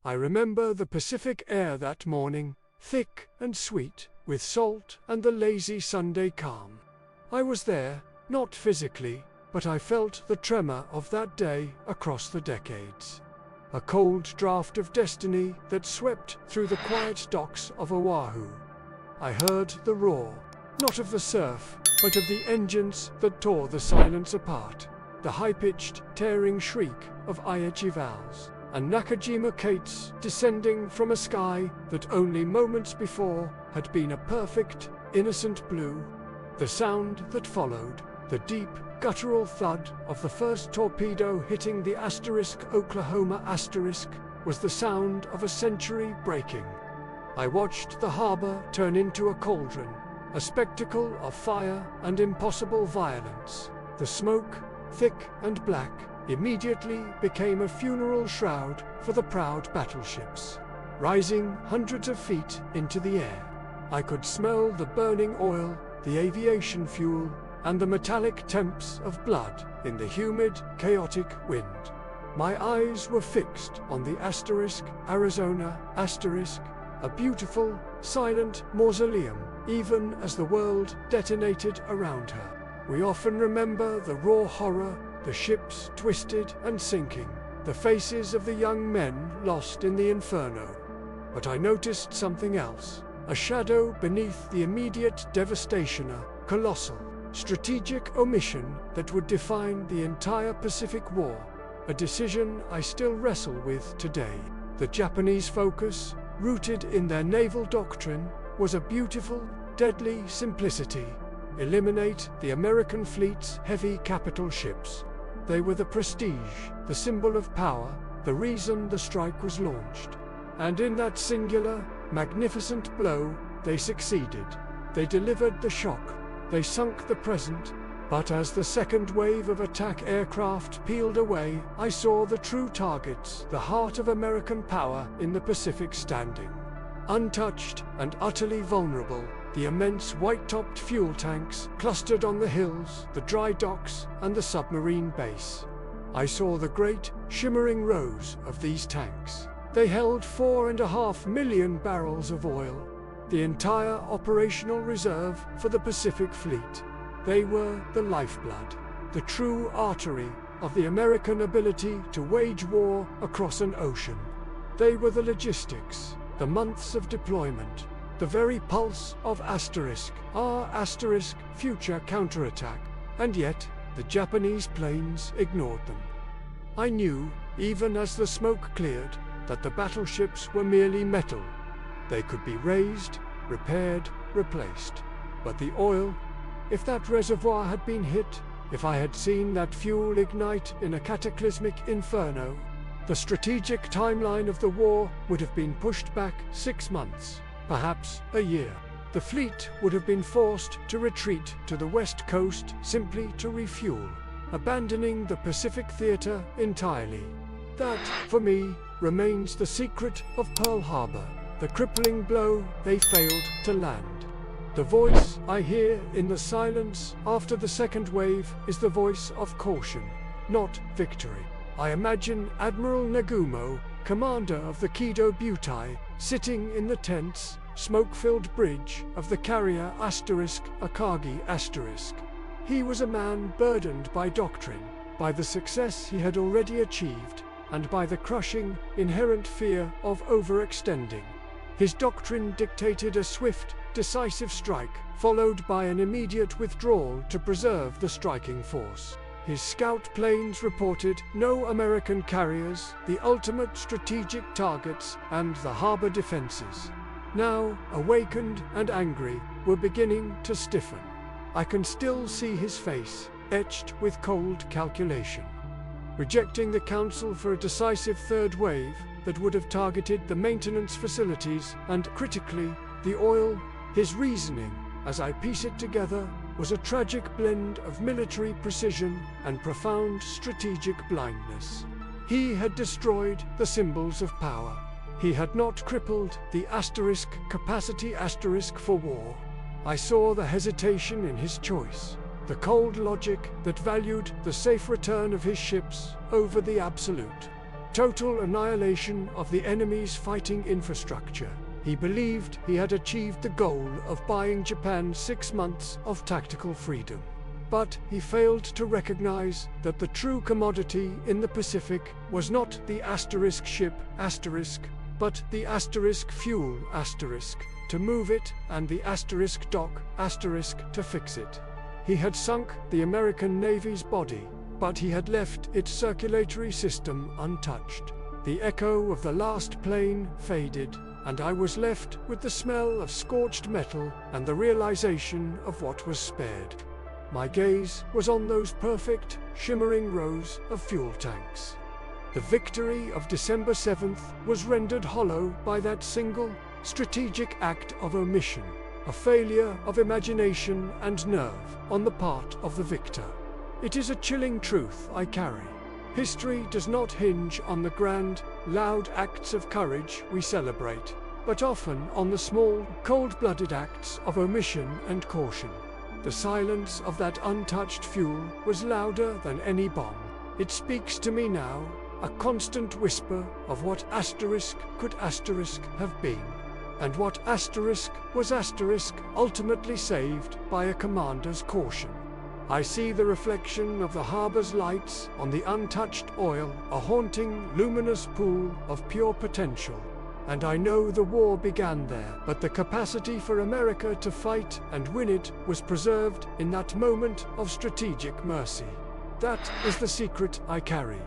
I remember the Pacific air that morning, thick and sweet, with salt and the lazy Sunday calm. I was there, not physically, but I felt the tremor of that day across the decades. A cold draft of destiny that swept through the quiet docks of Oahu. I heard the roar, not of the surf, but of the engines that tore the silence apart. The high-pitched, tearing shriek of Iechivals and Nakajima Kates descending from a sky that only moments before had been a perfect, innocent blue. The sound that followed, the deep, guttural thud of the first torpedo hitting the Oklahoma was the sound of a century breaking. I watched the harbor turn into a cauldron, a spectacle of fire and impossible violence. The smoke, thick and black, immediately became a funeral shroud for the proud battleships. Rising hundreds of feet into the air, I could smell the burning oil, the aviation fuel, and the metallic temps of blood in the humid, chaotic wind. My eyes were fixed on the Arizona, a beautiful, silent mausoleum, even as the world detonated around her. We often remember the raw horror, the ships twisted and sinking, the faces of the young men lost in the inferno. But I noticed something else, a shadow beneath the immediate devastation, a colossal, strategic omission that would define the entire Pacific War, a decision I still wrestle with today. The Japanese focus, rooted in their naval doctrine, was a beautiful, deadly simplicity. Eliminate the American fleet's heavy capital ships. They were the prestige, the symbol of power, the reason the strike was launched. And in that singular, magnificent blow, they succeeded. They delivered the shock. They sunk the present. But as the second wave of attack aircraft peeled away, I saw the true targets, the heart of American power in the Pacific standing. Untouched and utterly vulnerable, the immense white-topped fuel tanks clustered on the hills, the dry docks, and the submarine base. I saw the great, shimmering rows of these tanks. They held 4.5 million barrels of oil, the entire operational reserve for the Pacific Fleet. They were the lifeblood, the true artery of the American ability to wage war across an ocean. They were the logistics, the months of deployment, the very pulse of our future counterattack, and yet the Japanese planes ignored them. I knew, even as the smoke cleared, that the battleships were merely metal. They could be raised, repaired, replaced. But the oil, if that reservoir had been hit, if I had seen that fuel ignite in a cataclysmic inferno, the strategic timeline of the war would have been pushed back 6 months, perhaps a year. The fleet would have been forced to retreat to the west coast simply to refuel, abandoning the Pacific theater entirely. That, for me, remains the secret of Pearl Harbor, the crippling blow they failed to land. The voice I hear in the silence after the second wave is the voice of caution, not victory. I imagine Admiral Nagumo, commander of the WWII, sitting in the tense, smoke-filled bridge of the carrier Akagi*. He was a man burdened by doctrine, by the success he had already achieved, and by the crushing, inherent fear of overextending. His doctrine dictated a swift, decisive strike, followed by an immediate withdrawal to preserve the striking force. His scout planes reported no American carriers, the ultimate strategic targets, and the harbor defenses. Now, awakened and angry, were beginning to stiffen. I can still see his face, etched with cold calculation. Rejecting the counsel for a decisive third wave that would have targeted the maintenance facilities and, critically, the oil, his reasoning, as I piece it together, was a tragic blend of military precision and profound strategic blindness. He had destroyed the symbols of power. He had not crippled the capacity for war. I saw the hesitation in his choice, the cold logic that valued the safe return of his ships over the absolute. total annihilation of the enemy's fighting infrastructure. He believed he had achieved the goal of buying Japan 6 months of tactical freedom. But he failed to recognize that the true commodity in the Pacific was not the asterisk ship asterisk, but the asterisk fuel asterisk to move it and the asterisk dock asterisk to fix it. He had sunk the American Navy's body, but he had left its circulatory system untouched. The echo of the last plane faded, and I was left with the smell of scorched metal and the realization of what was spared. My gaze was on those perfect, shimmering rows of fuel tanks. The victory of December 7th was rendered hollow by that single, strategic act of omission, a failure of imagination and nerve on the part of the victor. It is a chilling truth I carry. History does not hinge on the grand, loud acts of courage we celebrate, but often on the small, cold-blooded acts of omission and caution. The silence of that untouched fuel was louder than any bomb. It speaks to me now, a constant whisper of what asterisk could asterisk have been, and what asterisk was asterisk ultimately saved by a commander's caution. I see the reflection of the harbor's lights on the untouched oil, a haunting, luminous pool of pure potential. And I know the war began there, but the capacity for America to fight and win it was preserved in that moment of strategic mercy. That is the secret I carry.